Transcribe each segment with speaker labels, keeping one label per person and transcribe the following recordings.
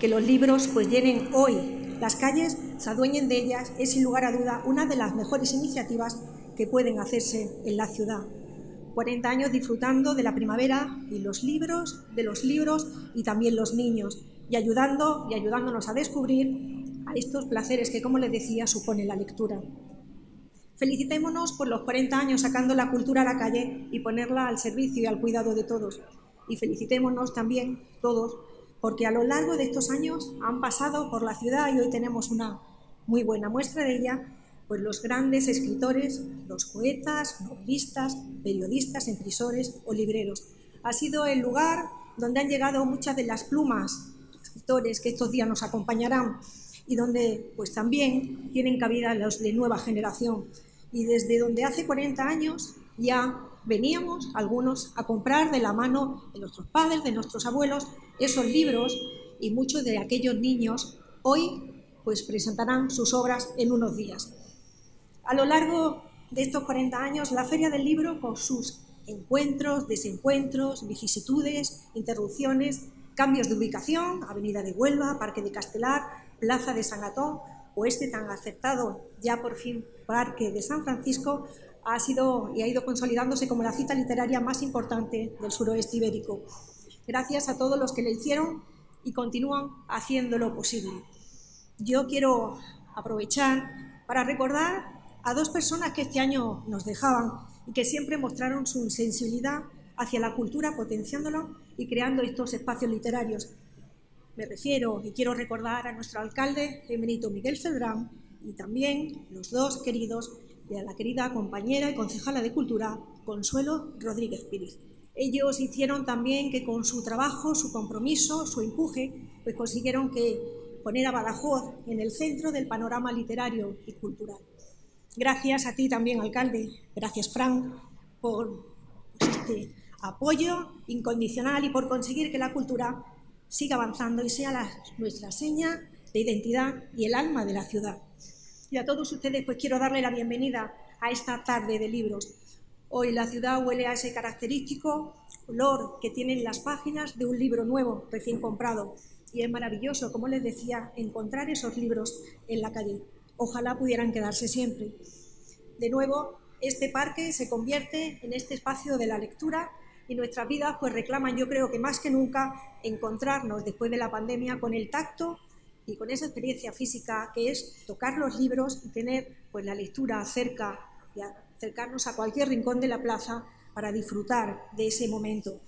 Speaker 1: que los libros pues llenen hoy las calles, se adueñen de ellas, es sin lugar a duda una de las mejores iniciativas que pueden hacerse en la ciudad. 40 años disfrutando de la primavera y los libros, de los libros y también los niños, y ayudándonos a descubrir a estos placeres que, como les decía, supone la lectura. Felicitémonos por los 40 años sacando la cultura a la calle y ponerla al servicio y al cuidado de todos. Y felicitémonos también todos porque a lo largo de estos años han pasado por la ciudad y hoy tenemos una muy buena muestra de ella, pues los grandes escritores, los poetas, novelistas, periodistas, impresores o libreros. Ha sido el lugar donde han llegado muchas de las plumas, escritores que estos días nos acompañarán y donde pues también tienen cabida los de nueva generación. Y desde donde hace 40 años ya veníamos algunos a comprar de la mano de nuestros padres, de nuestros abuelos, esos libros, y muchos de aquellos niños hoy pues presentarán sus obras en unos días. A lo largo de estos 40 años, la Feria del Libro, con sus encuentros, desencuentros, vicisitudes, interrupciones, cambios de ubicación, Avenida de Huelva, Parque de Castelar, Plaza de San Antón, o este tan acertado ya por fin Parque de San Francisco, ha sido y ha ido consolidándose como la cita literaria más importante del suroeste ibérico. Gracias a todos los que lo hicieron y continúan haciéndolo posible. Yo quiero aprovechar para recordar a dos personas que este año nos dejaban y que siempre mostraron su sensibilidad hacia la cultura, potenciándolo y creando estos espacios literarios. Me refiero y quiero recordar a nuestro alcalde emérito Miguel Cedrán y también los dos queridos y a la querida compañera y concejala de Cultura, Consuelo Rodríguez Pires. Ellos hicieron también que con su trabajo, su compromiso, su empuje, pues consiguieron poner a Badajoz en el centro del panorama literario y cultural. Gracias a ti también, alcalde. Gracias, Fran, por este apoyo incondicional y por conseguir que la cultura siga avanzando y sea nuestra seña de identidad y el alma de la ciudad. Y a todos ustedes pues quiero darle la bienvenida a esta tarde de libros. Hoy la ciudad huele a ese característico olor que tienen las páginas de un libro nuevo, recién comprado. Y es maravilloso, como les decía, encontrar esos libros en la calle. Ojalá pudieran quedarse siempre. De nuevo, este parque se convierte en este espacio de la lectura y nuestras vidas pues reclaman, yo creo que más que nunca, encontrarnos después de la pandemia con el tacto y con esa experiencia física que es tocar los libros y tener pues la lectura cerca y acercarnos a cualquier rincón de la plaza para disfrutar de ese momento.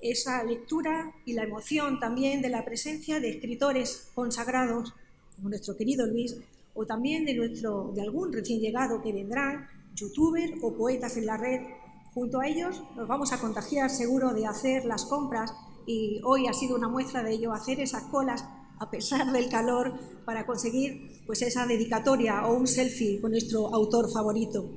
Speaker 1: Esa lectura y la emoción también de la presencia de escritores consagrados, como nuestro querido Luis, o también de algún recién llegado que vendrán, youtubers o poetas en la red. Junto a ellos nos vamos a contagiar seguro de hacer las compras y hoy ha sido una muestra de ello, hacer esas colas a pesar del calor para conseguir pues esa dedicatoria o un selfie con nuestro autor favorito.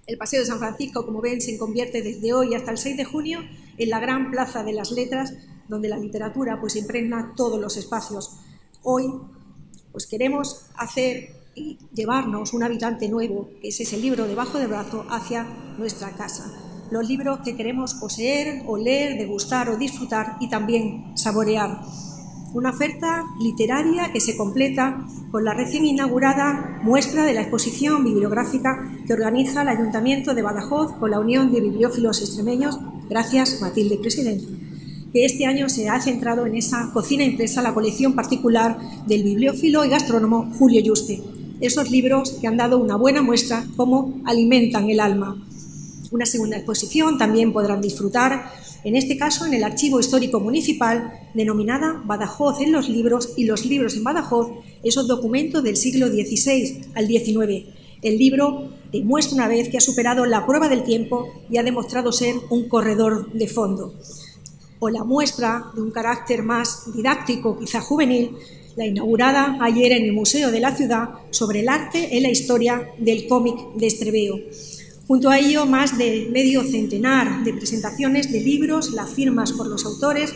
Speaker 1: El Paseo de San Francisco, como ven, se convierte desde hoy hasta el 6 de junio en la gran plaza de las letras, donde la literatura pues impregna todos los espacios. Hoy pues queremos hacer y llevarnos un habitante nuevo, que es ese libro debajo del brazo, hacia nuestra casa. Los libros que queremos poseer, oler, degustar o disfrutar y también saborear. Una oferta literaria que se completa con la recién inaugurada muestra de la exposición bibliográfica que organiza el Ayuntamiento de Badajoz con la Unión de Bibliófilos Extremeños, gracias Matilde, presidenta, que este año se ha centrado en esa cocina impresa, la colección particular del bibliófilo y gastrónomo Julio Yuste. Esos libros que han dado una buena muestra cómo alimentan el alma. Una segunda exposición también podrán disfrutar, en este caso en el Archivo Histórico Municipal, denominada Badajoz en los libros y los libros en Badajoz, esos documentos del siglo XVI al XIX. El libro demuestra una vez que ha superado la prueba del tiempo y ha demostrado ser un corredor de fondo. O la muestra de un carácter más didáctico, quizá juvenil, la inaugurada ayer en el Museo de la Ciudad sobre el arte en la historia del cómic de Estrébeo. Junto a ello, más de medio centenar de presentaciones de libros, las firmas por los autores,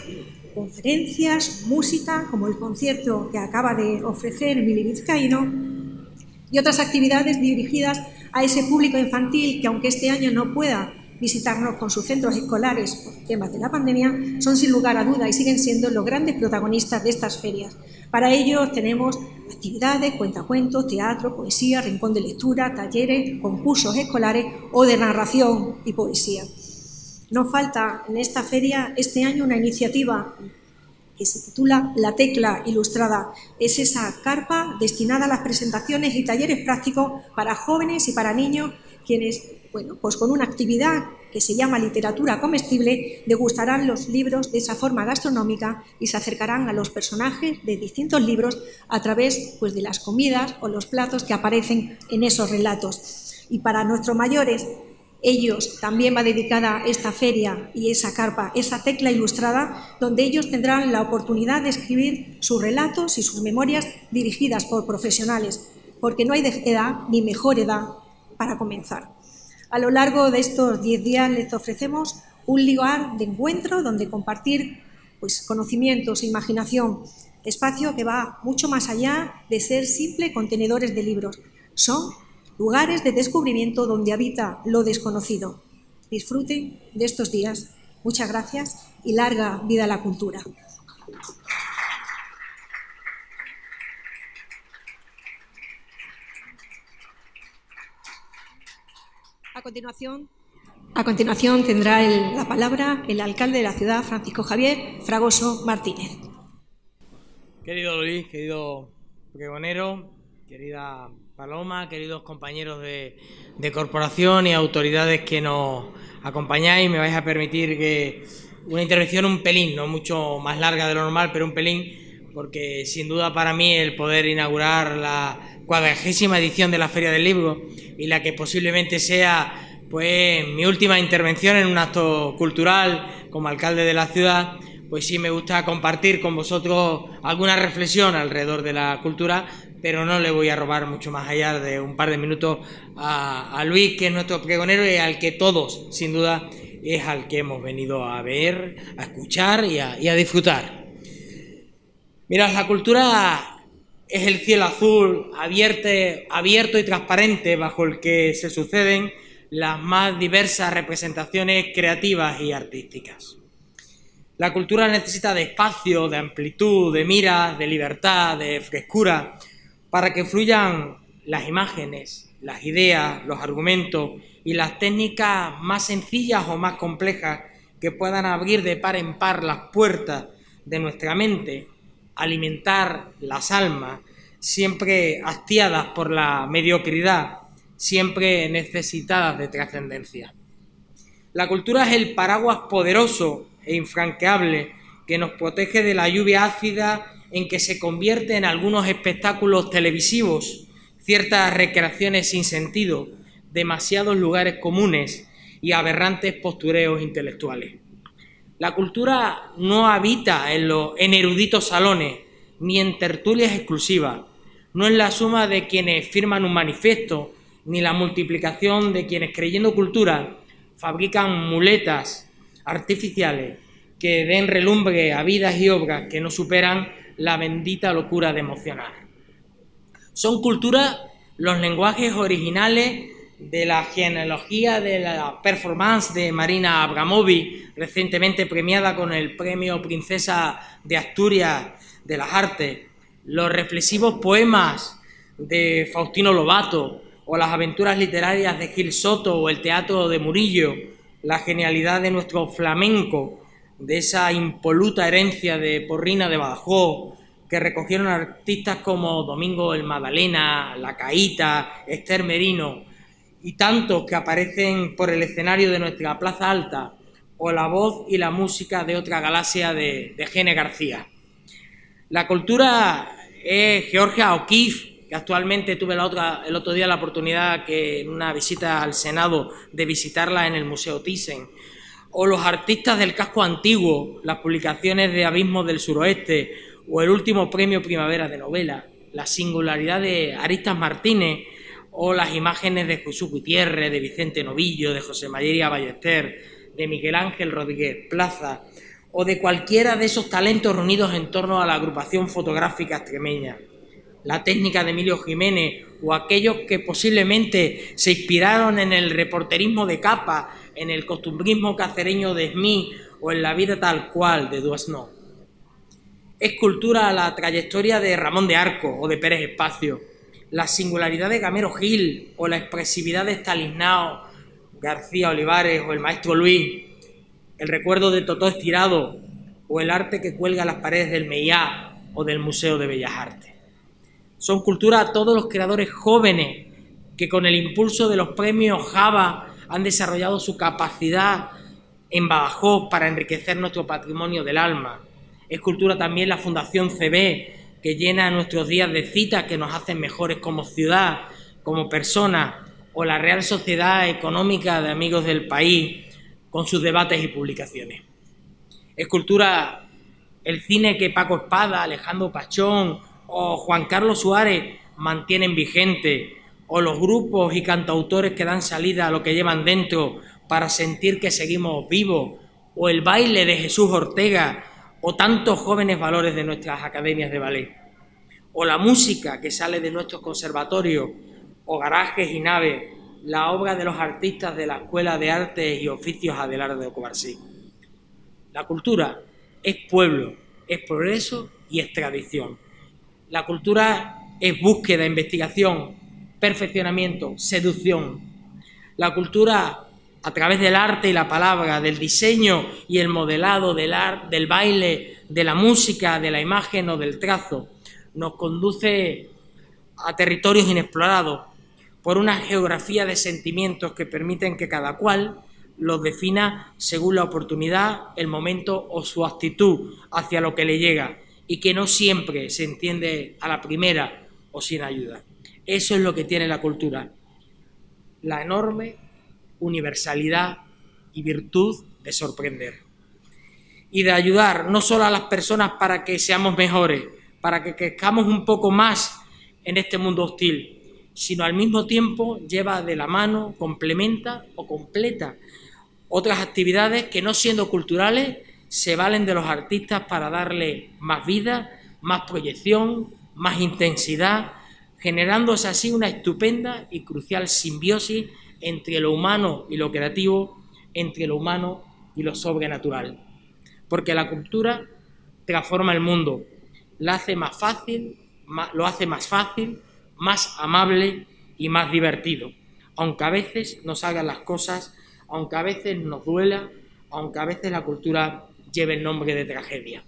Speaker 1: conferencias, música, como el concierto que acaba de ofrecer Mili Vizcaíno, y otras actividades dirigidas a ese público infantil que, aunque este año no pueda visitarnos con sus centros escolares por temas de la pandemia, son sin lugar a duda y siguen siendo los grandes protagonistas de estas ferias. Para ello tenemos actividades, cuentacuentos, teatro, poesía, rincón de lectura, talleres, concursos escolares o de narración y poesía. Nos falta en esta feria este año una iniciativa que se titula La Tecla Ilustrada. Es esa carpa destinada a las presentaciones y talleres prácticos para jóvenes y para niños, quienes, bueno, pues con una actividad que se llama literatura comestible, degustarán los libros de esa forma gastronómica y se acercarán a los personajes de distintos libros a través, pues, de las comidas o los platos que aparecen en esos relatos. Y para nuestros mayores, ellos también va dedicada esta feria y esa carpa, esa tecla ilustrada, donde ellos tendrán la oportunidad de escribir sus relatos y sus memorias dirigidas por profesionales, porque no hay edad ni mejor edad para comenzar. A lo largo de estos 10 días les ofrecemos un lugar de encuentro donde compartir, pues, conocimientos e imaginación, espacio que va mucho más allá de ser simple contenedores de libros. Son lugares de descubrimiento donde habita lo desconocido. Disfruten de estos días. Muchas gracias y larga vida a la cultura. A continuación tendrá la palabra el alcalde de la ciudad, Francisco Javier Fragoso Martínez.
Speaker 2: Querido Luis, querido pregonero, querida Paloma, queridos compañeros de corporación y autoridades que nos acompañáis, me vais a permitir que una intervención un pelín, no mucho más larga de lo normal, pero un pelín, porque sin duda para mí el poder inaugurar la 40ª edición de la Feria del Libro y la que posiblemente sea, pues, mi última intervención en un acto cultural como alcalde de la ciudad, pues sí me gusta compartir con vosotros alguna reflexión alrededor de la cultura, pero no le voy a robar mucho más allá de un par de minutos a Luis, que es nuestro pregonero y al que todos, sin duda, es al que hemos venido a ver, a escuchar y a disfrutar. Mirad, la cultura es el cielo azul abierto y transparente bajo el que se suceden las más diversas representaciones creativas y artísticas. La cultura necesita de espacio, de amplitud, de miras, de libertad, de frescura, para que fluyan las imágenes, las ideas, los argumentos y las técnicas más sencillas o más complejas que puedan abrir de par en par las puertas de nuestra mente, alimentar las almas, siempre hastiadas por la mediocridad, siempre necesitadas de trascendencia. La cultura es el paraguas poderoso e infranqueable que nos protege de la lluvia ácida en que se convierte en algunos espectáculos televisivos, ciertas recreaciones sin sentido, demasiados lugares comunes y aberrantes postureos intelectuales. La cultura no habita en eruditos salones ni en tertulias exclusivas, no es la suma de quienes firman un manifiesto ni la multiplicación de quienes, creyendo cultura, fabrican muletas artificiales que den relumbre a vidas y obras que no superan la bendita locura de emocionar. Son cultura los lenguajes originales de la genealogía de la performance de Marina Abramovic, recientemente premiada con el Premio Princesa de Asturias de las Artes, los reflexivos poemas de Faustino Lobato o las aventuras literarias de Gil Soto o el teatro de Murillo, la genialidad de nuestro flamenco, de esa impoluta herencia de Porrina de Badajoz, que recogieron artistas como Domingo el Magdalena, La Caíta, Esther Merino, y tantos que aparecen por el escenario de nuestra Plaza Alta, o la voz y la música de otra galaxia de Gene García. La cultura es Georgia O'Keeffe, que actualmente tuve el otro día la oportunidad, que en una visita al Senado, de visitarla en el Museo Thyssen, o los artistas del casco antiguo, las publicaciones de Abismos del Suroeste, o el último premio Primavera de novela, la singularidad de Aristas Martínez, o las imágenes de Jesús Gutiérrez, de Vicente Novillo, de José María Ballester, de Miguel Ángel Rodríguez Plaza, o de cualquiera de esos talentos reunidos en torno a la agrupación fotográfica extremeña. La técnica de Emilio Jiménez, o aquellos que posiblemente se inspiraron en el reporterismo de capa en el costumbrismo cacereño de Smith o en la vida tal cual de Duasno. Es cultura la trayectoria de Ramón de Arco o de Pérez Espacio, la singularidad de Gamero Gil o la expresividad de Estanislao García Olivares o el maestro Luis, el recuerdo de Totó Estirado o el arte que cuelga las paredes del MEIA o del Museo de Bellas Artes. Son cultura todos los creadores jóvenes que con el impulso de los premios Java han desarrollado su capacidad en Badajoz para enriquecer nuestro patrimonio del alma. Es cultura también la Fundación CB, que llena nuestros días de citas que nos hacen mejores como ciudad, como personas, o la Real Sociedad Económica de Amigos del País, con sus debates y publicaciones. Es cultura el cine que Paco Espada, Alejandro Pachón o Juan Carlos Suárez mantienen vigente, o los grupos y cantautores que dan salida a lo que llevan dentro para sentir que seguimos vivos, o el baile de Jesús Ortega, o tantos jóvenes valores de nuestras academias de ballet, o la música que sale de nuestros conservatorios, o garajes y naves, la obra de los artistas de la Escuela de Artes y Oficios Adelardo de Covarsí. La cultura es pueblo, es progreso y es tradición. La cultura es búsqueda, investigación, perfeccionamiento, seducción. La cultura, a través del arte y la palabra, del diseño y el modelado, del baile, de la música, de la imagen o del trazo, nos conduce a territorios inexplorados por una geografía de sentimientos que permiten que cada cual los defina según la oportunidad, el momento o su actitud hacia lo que le llega, y que no siempre se entiende a la primera o sin ayuda. Eso es lo que tiene la cultura, la enorme universalidad y virtud de sorprender y de ayudar no solo a las personas para que seamos mejores, para que crezcamos un poco más en este mundo hostil, sino al mismo tiempo lleva de la mano, complementa o completa otras actividades que, no siendo culturales, se valen de los artistas para darle más vida, más proyección, más intensidad, generándose así una estupenda y crucial simbiosis entre lo humano y lo creativo, entre lo humano y lo sobrenatural. Porque la cultura transforma el mundo, lo hace más fácil, más amable y más divertido, aunque a veces nos hagan las cosas, aunque a veces nos duela, aunque a veces la cultura lleve el nombre de tragedia.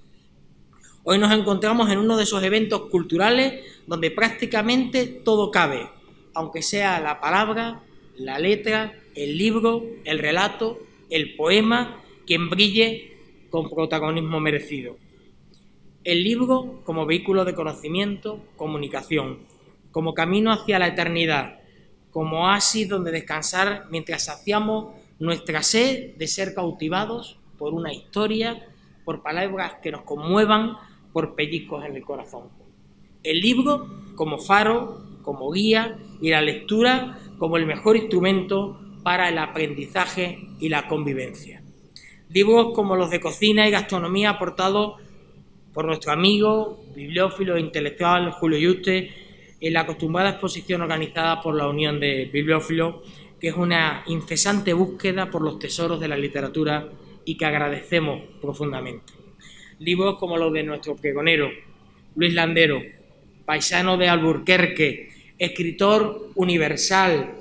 Speaker 2: Hoy nos encontramos en uno de esos eventos culturales donde prácticamente todo cabe, aunque sea la palabra, la letra, el libro, el relato, el poema, quien brille con protagonismo merecido. El libro como vehículo de conocimiento, comunicación, como camino hacia la eternidad, como oasis donde descansar mientras saciamos nuestra sed de ser cautivados por una historia, por palabras que nos conmuevan, por pellizcos en el corazón. El libro como faro, como guía, y la lectura como el mejor instrumento para el aprendizaje y la convivencia. Libros como los de cocina y gastronomía aportados por nuestro amigo, bibliófilo e intelectual Julio Yuste en la acostumbrada exposición organizada por la Unión de Bibliófilos, que es una incesante búsqueda por los tesoros de la literatura y que agradecemos profundamente. Libros como los de nuestro pregonero, Luis Landero, paisano de Alburquerque, escritor universal,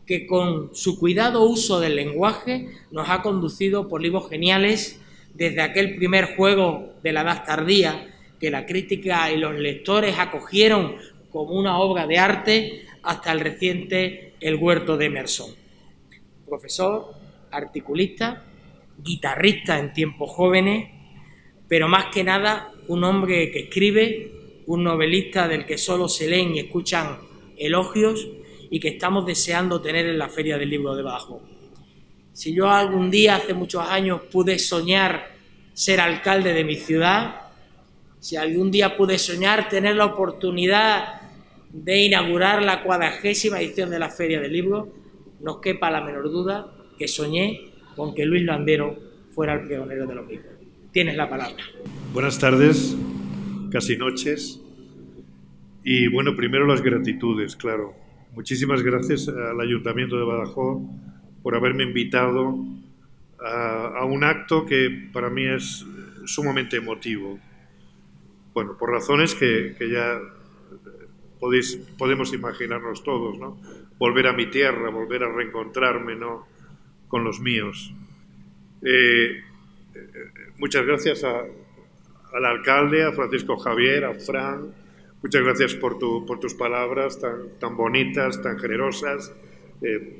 Speaker 2: que con su cuidado uso del lenguaje nos ha conducido por libros geniales, desde aquel primer juego de la Edad Tardía, que la crítica y los lectores acogieron como una obra de arte, hasta el reciente El huerto de Emerson. Profesor, articulista, guitarrista en tiempos jóvenes, pero más que nada un hombre que escribe, un novelista del que solo se leen y escuchan elogios y que estamos deseando tener en la Feria del Libro de Badajoz. Si yo algún día, hace muchos años, pude soñar ser alcalde de mi ciudad, si algún día pude soñar tener la oportunidad de inaugurar la 40ª edición de la Feria del Libro, no os quepa la menor duda que soñé con que Luis Landero fuera el pregonero de los mismos. Tienes la palabra.
Speaker 3: Buenas tardes, casi noches. Y bueno, primero las gratitudes, claro. Muchísimas gracias al Ayuntamiento de Badajoz por haberme invitado a un acto que para mí es sumamente emotivo. Bueno, por razones que ya podemos imaginarnos todos, ¿no? Volver a mi tierra, volver a reencontrarme, ¿no?, con los míos. Muchas gracias al alcalde, a Francisco Javier, a Fran. Muchas gracias por tus palabras tan bonitas, tan generosas.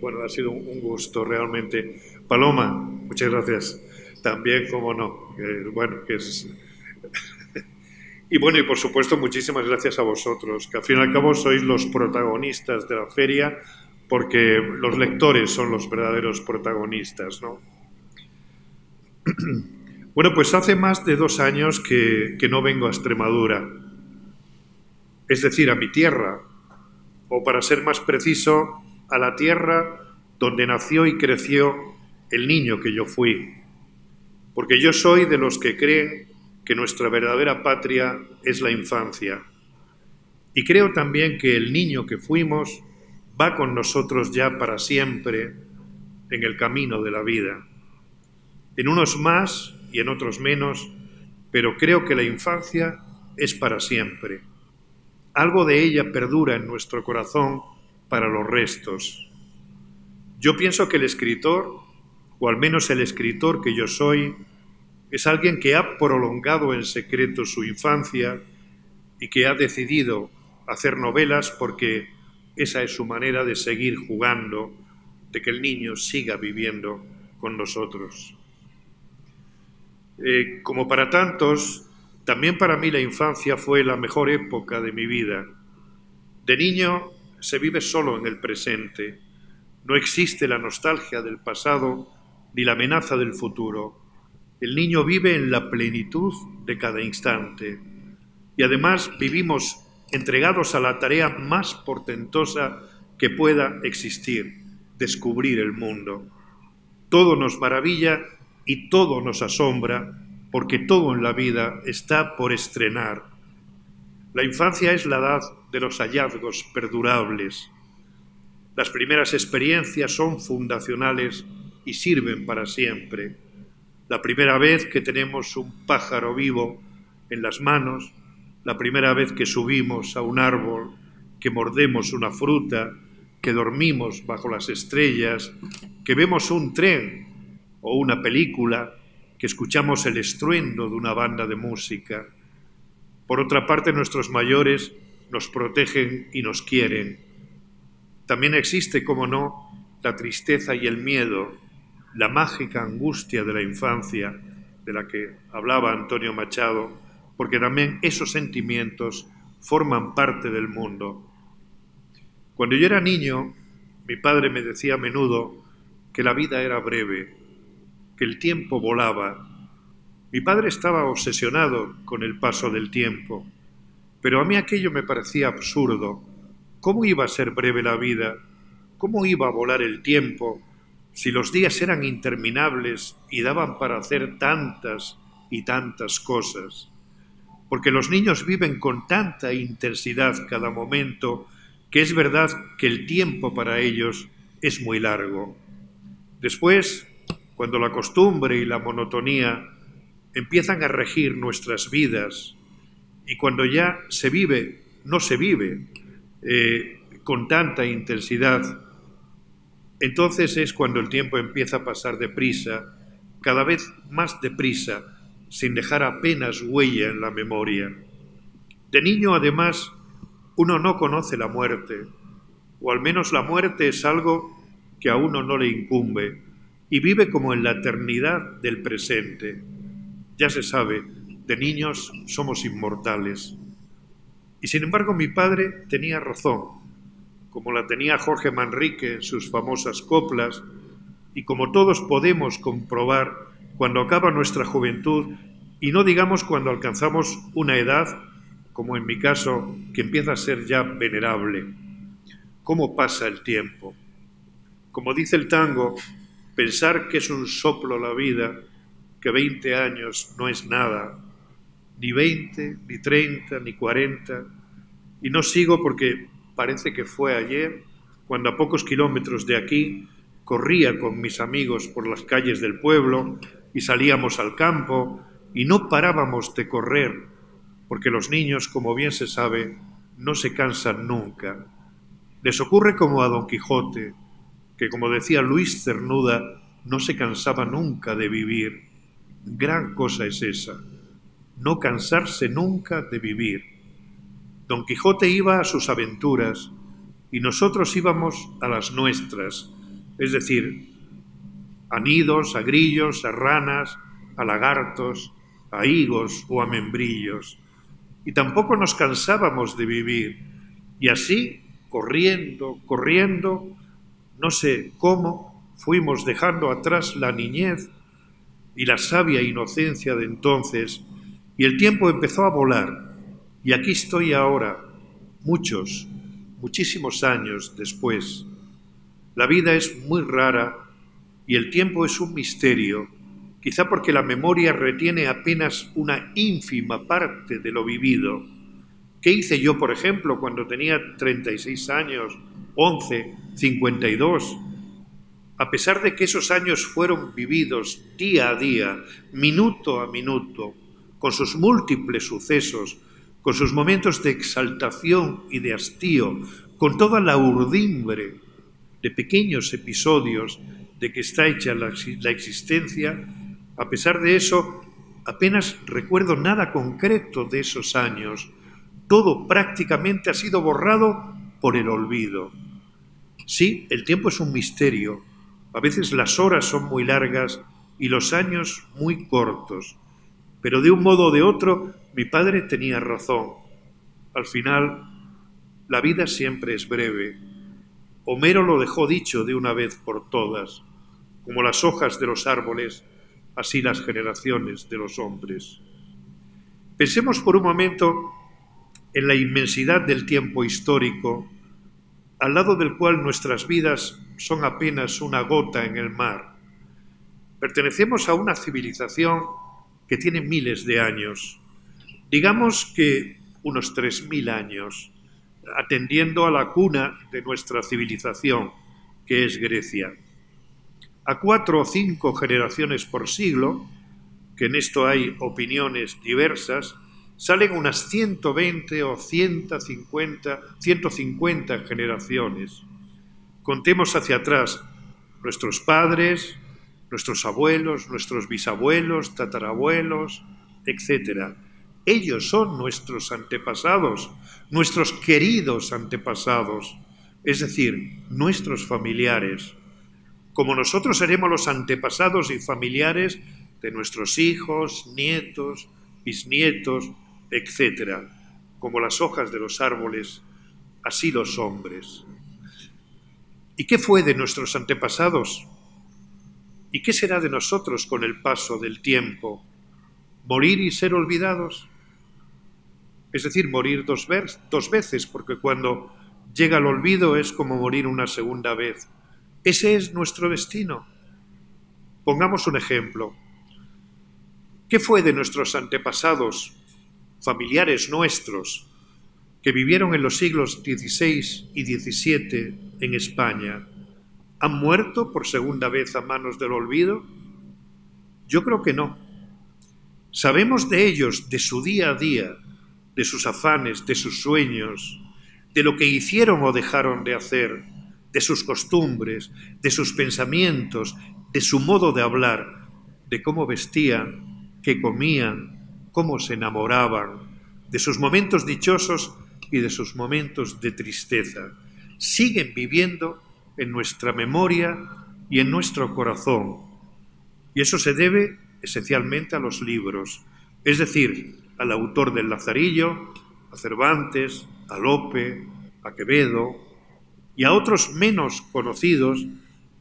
Speaker 3: Bueno, ha sido un gusto realmente. Paloma, muchas gracias. También, cómo no. Bueno, que es... Y bueno, y por supuesto, muchísimas gracias a vosotros, que al fin y al cabo sois los protagonistas de la feria, porque los lectores son los verdaderos protagonistas, ¿no? Bueno, pues hace más de 2 años que no vengo a Extremadura, es decir, a mi tierra, o para ser más preciso, a la tierra donde nació y creció el niño que yo fui, porque yo soy de los que creen que nuestra verdadera patria es la infancia. Y creo también que el niño que fuimos va con nosotros ya para siempre en el camino de la vida. En unos más y en otros menos, pero creo que la infancia es para siempre. Algo de ella perdura en nuestro corazón para los restos. Yo pienso que el escritor, o al menos el escritor que yo soy, es alguien que ha prolongado en secreto su infancia y que ha decidido hacer novelas porque esa es su manera de seguir jugando, de que el niño siga viviendo con nosotros. Como para tantos, también para mí la infancia fue la mejor época de mi vida. De niño se vive solo en el presente. No existe la nostalgia del pasado ni la amenaza del futuro. El niño vive en la plenitud de cada instante. Y además vivimos entregados a la tarea más portentosa que pueda existir, descubrir el mundo. Todo nos maravilla y todo nos asombra, porque todo en la vida está por estrenar. La infancia es la edad de los hallazgos perdurables. Las primeras experiencias son fundacionales y sirven para siempre. La primera vez que tenemos un pájaro vivo en las manos, la primera vez que subimos a un árbol, que mordemos una fruta, que dormimos bajo las estrellas, que vemos un tren o una película, que escuchamos el estruendo de una banda de música. Por otra parte, nuestros mayores nos protegen y nos quieren. También existe, como no, la tristeza y el miedo, la mágica angustia de la infancia, de la que hablaba Antonio Machado, porque también esos sentimientos forman parte del mundo. Cuando yo era niño, mi padre me decía a menudo que la vida era breve, que el tiempo volaba. Mi padre estaba obsesionado con el paso del tiempo, pero a mí aquello me parecía absurdo. ¿Cómo iba a ser breve la vida? ¿Cómo iba a volar el tiempo si los días eran interminables y daban para hacer tantas y tantas cosas? Porque los niños viven con tanta intensidad cada momento que es verdad que el tiempo para ellos es muy largo. Después, cuando la costumbre y la monotonía empiezan a regir nuestras vidas y cuando ya no se vive con tanta intensidad, entonces es cuando el tiempo empieza a pasar deprisa, cada vez más deprisa, sin dejar apenas huella en la memoria. De niño, además, uno no conoce la muerte, o al menos la muerte es algo que a uno no le incumbe, y vive como en la eternidad del presente. Ya se sabe, de niños somos inmortales. Y sin embargo mi padre tenía razón, como la tenía Jorge Manrique en sus famosas coplas, y como todos podemos comprobar cuando acaba nuestra juventud, y no digamos cuando alcanzamos una edad, como en mi caso, que empieza a ser ya venerable. ¿Cómo pasa el tiempo? Como dice el tango, pensar que es un soplo la vida, que 20 años no es nada, ni 20, ni 30, ni 40, y no sigo porque parece que fue ayer, cuando a pocos kilómetros de aquí corría con mis amigos por las calles del pueblo y salíamos al campo y no parábamos de correr, porque los niños, como bien se sabe, no se cansan nunca. Les ocurre como a Don Quijote, que, como decía Luis Cernuda, no se cansaba nunca de vivir. Gran cosa es esa, no cansarse nunca de vivir. Don Quijote iba a sus aventuras y nosotros íbamos a las nuestras, es decir, a nidos, a grillos, a ranas, a lagartos, a higos o a membrillos. Y tampoco nos cansábamos de vivir. Y así, corriendo, no sé cómo, fuimos dejando atrás la niñez y la sabia inocencia de entonces, y el tiempo empezó a volar. Y aquí estoy ahora, muchísimos años después. La vida es muy rara y el tiempo es un misterio, quizá porque la memoria retiene apenas una ínfima parte de lo vivido. ¿Qué hice yo, por ejemplo, cuando tenía 36 años, 11, 52? A pesar de que esos años fueron vividos día a día, minuto a minuto, con sus múltiples sucesos, con sus momentos de exaltación y de hastío, con toda la urdimbre de pequeños episodios de que está hecha la existencia, a pesar de eso, apenas recuerdo nada concreto de esos años. Todo prácticamente ha sido borrado por el olvido. Sí, el tiempo es un misterio. A veces las horas son muy largas y los años muy cortos. Pero de un modo o de otro, mi padre tenía razón. Al final, la vida siempre es breve. Homero lo dejó dicho de una vez por todas. Como las hojas de los árboles, así las generaciones de los hombres. Pensemos por un momento en la inmensidad del tiempo histórico, al lado del cual nuestras vidas son apenas una gota en el mar. Pertenecemos a una civilización que tiene miles de años, digamos que unos 3000 años, atendiendo a la cuna de nuestra civilización, que es Grecia. A 4 o 5 generaciones por siglo, que en esto hay opiniones diversas, salen unas 120 o 150 generaciones. Contemos hacia atrás nuestros padres, nuestros abuelos, nuestros bisabuelos, tatarabuelos, etc. Ellos son nuestros antepasados, nuestros queridos antepasados, es decir, nuestros familiares. Como nosotros seremos los antepasados y familiares de nuestros hijos, nietos, bisnietos, etc. Como las hojas de los árboles, así los hombres. ¿Y qué fue de nuestros antepasados? ¿Y qué será de nosotros con el paso del tiempo? ¿Morir y ser olvidados? Es decir, morir dos veces, porque cuando llega el olvido es como morir una segunda vez. ¿Ese es nuestro destino? Pongamos un ejemplo. ¿Qué fue de nuestros antepasados, familiares nuestros, que vivieron en los siglos XVI y XVII en España? ¿Han muerto por segunda vez a manos del olvido? Yo creo que no. Sabemos de ellos, de su día a día, de sus afanes, de sus sueños, de lo que hicieron o dejaron de hacer, de sus costumbres, de sus pensamientos, de su modo de hablar, de cómo vestían, qué comían, cómo se enamoraban, de sus momentos dichosos y de sus momentos de tristeza. Siguen viviendo en nuestra memoria y en nuestro corazón. Y eso se debe esencialmente a los libros, es decir, al autor del Lazarillo, a Cervantes, a Lope, a Quevedo y a otros menos conocidos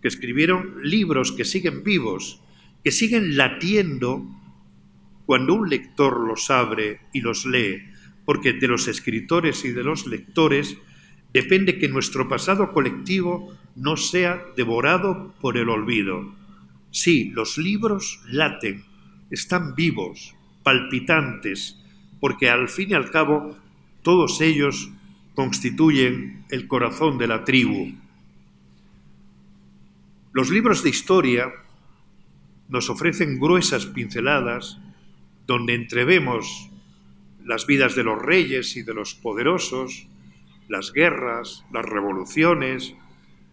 Speaker 3: que escribieron libros que siguen vivos, que siguen latiendo cuando un lector los abre y los lee, porque de los escritores y de los lectores depende que nuestro pasado colectivo no sea devorado por el olvido. Sí, los libros laten, están vivos, palpitantes, porque al fin y al cabo todos ellos constituyen el corazón de la tribu. Los libros de historia nos ofrecen gruesas pinceladas donde entrevemos las vidas de los reyes y de los poderosos, las guerras, las revoluciones,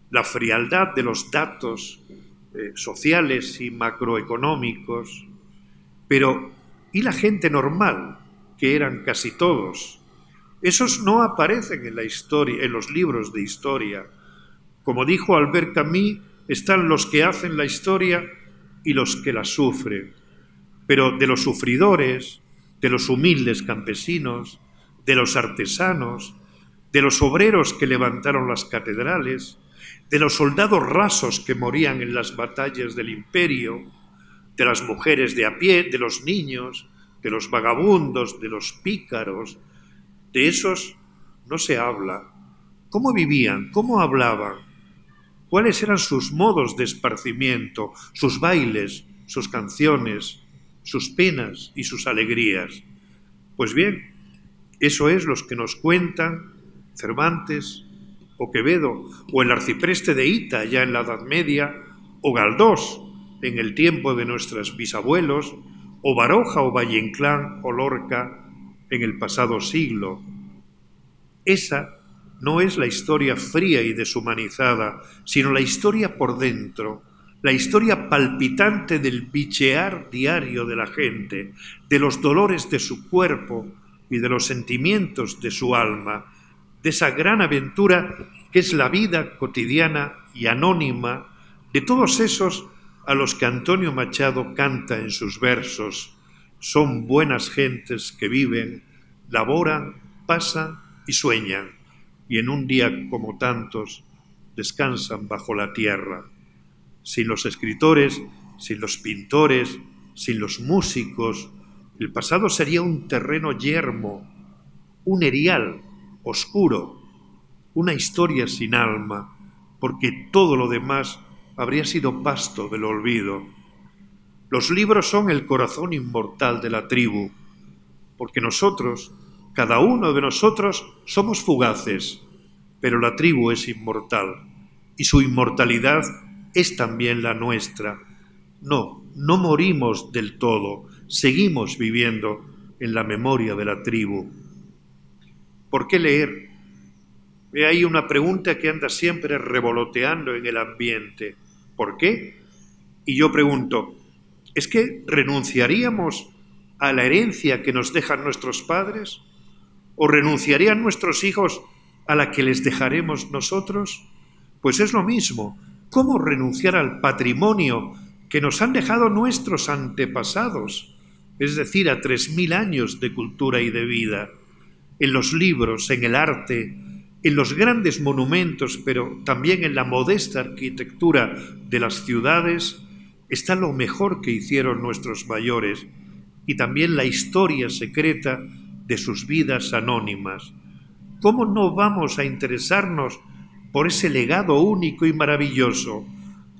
Speaker 3: la frialdad de los datos sociales y macroeconómicos. Pero, ¿y la gente normal, que eran casi todos? Esos no aparecen en la historia, en los libros de historia. Como dijo Albert Camus, están los que hacen la historia y los que la sufren. Pero de los sufridores, de los humildes campesinos, de los artesanos, de los obreros que levantaron las catedrales, de los soldados rasos que morían en las batallas del imperio, de las mujeres de a pie, de los niños, de los vagabundos, de los pícaros, de esos no se habla. ¿Cómo vivían? ¿Cómo hablaban? ¿Cuáles eran sus modos de esparcimiento, sus bailes, sus canciones, sus penas y sus alegrías? Pues bien, eso es lo que nos cuentan Cervantes o Quevedo, o el arcipreste de Hita ya en la Edad Media, o Galdós en el tiempo de nuestros bisabuelos, o Baroja o Valle Inclán o Lorca en el pasado siglo. Esa no es la historia fría y deshumanizada, sino la historia por dentro, la historia palpitante del bichear diario de la gente, de los dolores de su cuerpo y de los sentimientos de su alma, de esa gran aventura que es la vida cotidiana y anónima de todos esos a los que Antonio Machado canta en sus versos. Son buenas gentes que viven, laboran, pasan y sueñan, y en un día como tantos descansan bajo la tierra. Sin los escritores, sin los pintores, sin los músicos, el pasado sería un terreno yermo, un erial oscuro, una historia sin alma, porque todo lo demás habría sido pasto del olvido. Los libros son el corazón inmortal de la tribu, porque nosotros, cada uno de nosotros, somos fugaces, pero la tribu es inmortal, y su inmortalidad es también la nuestra. No morimos del todo, seguimos viviendo en la memoria de la tribu. ¿Por qué leer? He ahí una pregunta que anda siempre revoloteando en el ambiente. ¿Por qué? Y yo pregunto, ¿es que renunciaríamos a la herencia que nos dejan nuestros padres? ¿O renunciarían nuestros hijos a la que les dejaremos nosotros? Pues es lo mismo. ¿Cómo renunciar al patrimonio que nos han dejado nuestros antepasados? Es decir, a 3000 años de cultura y de vida. En los libros, en el arte, en los grandes monumentos, pero también en la modesta arquitectura de las ciudades, está lo mejor que hicieron nuestros mayores y también la historia secreta de sus vidas anónimas. ¿Cómo no vamos a interesarnos por ese legado único y maravilloso?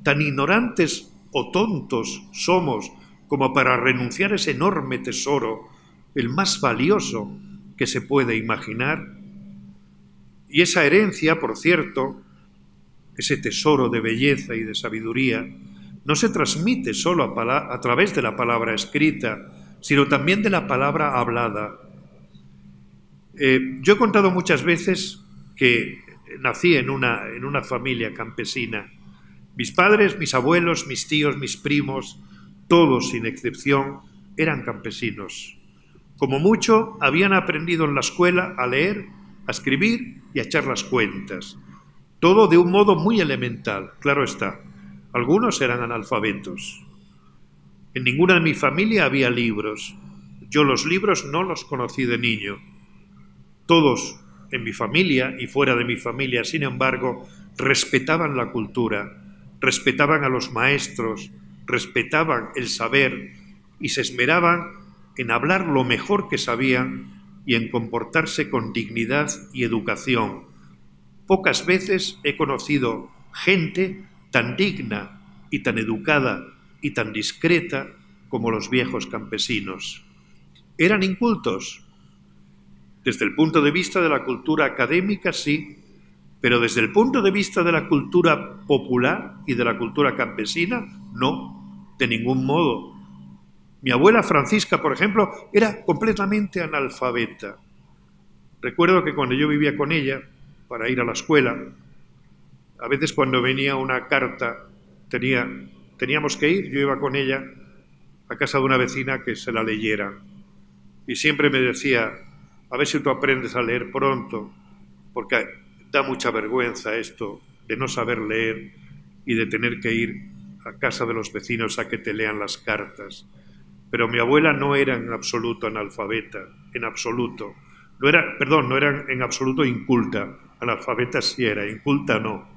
Speaker 3: Tan ignorantes o tontos somos como para renunciar a ese enorme tesoro, el más valioso que se puede imaginar. Y esa herencia, por cierto, ese tesoro de belleza y de sabiduría, no se transmite solo a través de la palabra escrita, sino también de la palabra hablada. Yo he contado muchas veces que nací en una familia campesina. Mis padres, mis abuelos, mis tíos, mis primos, todos sin excepción, eran campesinos. Como mucho, habían aprendido en la escuela a leer, a escribir y a echar las cuentas. Todo de un modo muy elemental, claro está. Algunos eran analfabetos. En ninguna de mi familia había libros. Yo los libros no los conocí de niño. Todos en mi familia y fuera de mi familia, sin embargo, respetaban la cultura, respetaban a los maestros, respetaban el saber y se esmeraban en hablar lo mejor que sabían y en comportarse con dignidad y educación. Pocas veces he conocido gente tan digna y tan educada y tan discreta como los viejos campesinos. ¿Eran incultos? Desde el punto de vista de la cultura académica, sí, Pero desde el punto de vista de la cultura popular y de la cultura campesina, no, de ningún modo. Mi abuela Francisca, por ejemplo, era completamente analfabeta. Recuerdo que cuando yo vivía con ella, para ir a la escuela, a veces cuando venía una carta, teníamos que ir, yo iba con ella a casa de una vecina que se la leyera. Y siempre me decía, a ver si tú aprendes a leer pronto, porque da mucha vergüenza esto de no saber leer y de tener que ir a casa de los vecinos a que te lean las cartas. Pero mi abuela no era en absoluto analfabeta, en absoluto. No era en absoluto inculta. Analfabeta sí era, inculta no.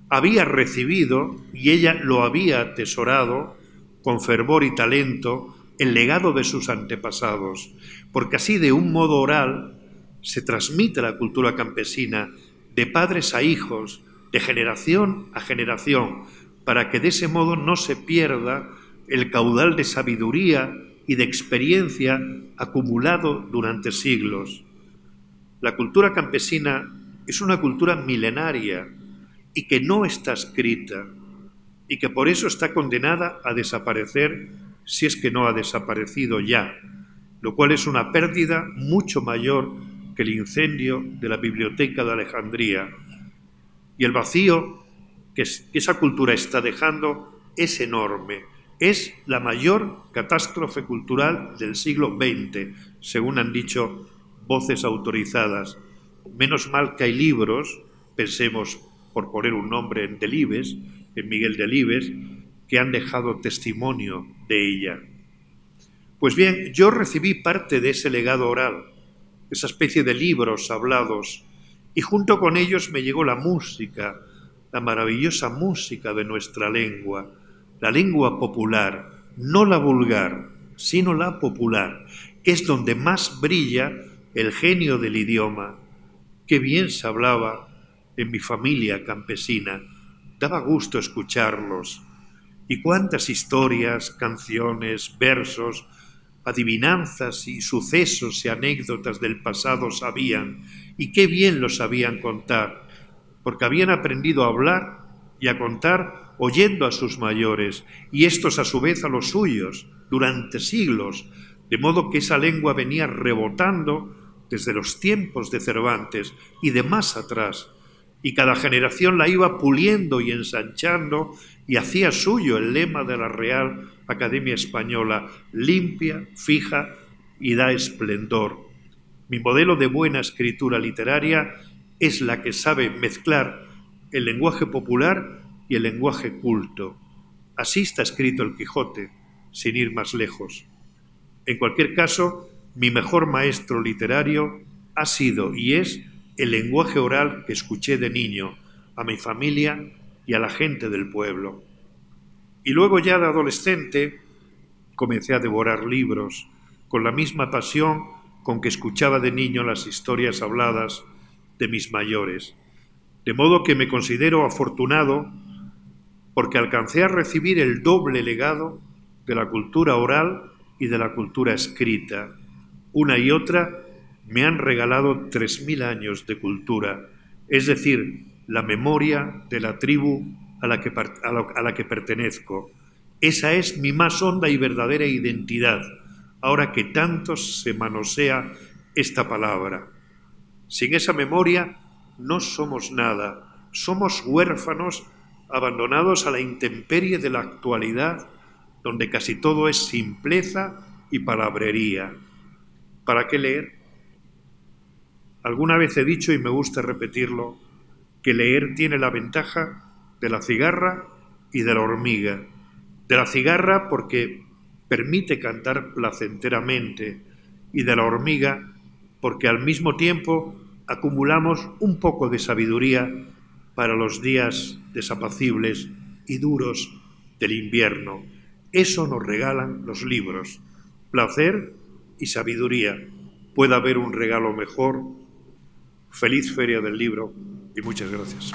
Speaker 3: Había recibido, y ella lo había atesorado, con fervor y talento, el legado de sus antepasados, porque así de un modo oral se transmite la cultura campesina de padres a hijos, de generación a generación, para que de ese modo no se pierda el caudal de sabiduría y de experiencia acumulado durante siglos. La cultura campesina es una cultura milenaria y que no está escrita y que por eso está condenada a desaparecer si es que no ha desaparecido ya, lo cual es una pérdida mucho mayor que el incendio de la Biblioteca de Alejandría. Y el vacío que esa cultura está dejando es enorme. Es la mayor catástrofe cultural del siglo XX, según han dicho voces autorizadas. Menos mal que hay libros, pensemos, por poner un nombre, en Delibes, en Miguel Delibes, que han dejado testimonio de ella. Pues bien, yo recibí parte de ese legado oral, esa especie de libros hablados, y junto con ellos me llegó la música, la maravillosa música de nuestra lengua, la lengua popular, no la vulgar, sino la popular, que es donde más brilla el genio del idioma. Qué bien se hablaba en mi familia campesina, daba gusto escucharlos. Y cuántas historias, canciones, versos, adivinanzas y sucesos y anécdotas del pasado sabían, y qué bien los sabían contar, porque habían aprendido a hablar y a contar oyendo a sus mayores, y estos a su vez a los suyos, durante siglos, de modo que esa lengua venía rebotando desde los tiempos de Cervantes y de más atrás, y cada generación la iba puliendo y ensanchando y hacía suyo el lema de la Real Academia Española: limpia, fija y da esplendor. Mi modelo de buena escritura literaria es la que sabe mezclar el lenguaje popular y el lenguaje culto. Así está escrito el Quijote, sin ir más lejos. En cualquier caso, mi mejor maestro literario ha sido y es el lenguaje oral que escuché de niño a mi familia y a la gente del pueblo. Y luego ya de adolescente comencé a devorar libros con la misma pasión con que escuchaba de niño las historias habladas de mis mayores. De modo que me considero afortunado porque alcancé a recibir el doble legado de la cultura oral y de la cultura escrita. Una y otra me han regalado 3000 años de cultura, es decir, la memoria de la tribu a la que pertenezco. Esa es mi más honda y verdadera identidad, ahora que tanto se manosea esta palabra. Sin esa memoria no somos nada, somos huérfanos abandonados a la intemperie de la actualidad, donde casi todo es simpleza y palabrería. ¿Para qué leer? Alguna vez he dicho, y me gusta repetirlo, que leer tiene la ventaja de la cigarra y de la hormiga. De la cigarra porque permite cantar placenteramente, y de la hormiga porque al mismo tiempo acumulamos un poco de sabiduría para los días desapacibles y duros del invierno. Eso nos regalan los libros, placer y sabiduría. Puede haber un regalo mejor. Feliz Feria del Libro y muchas gracias.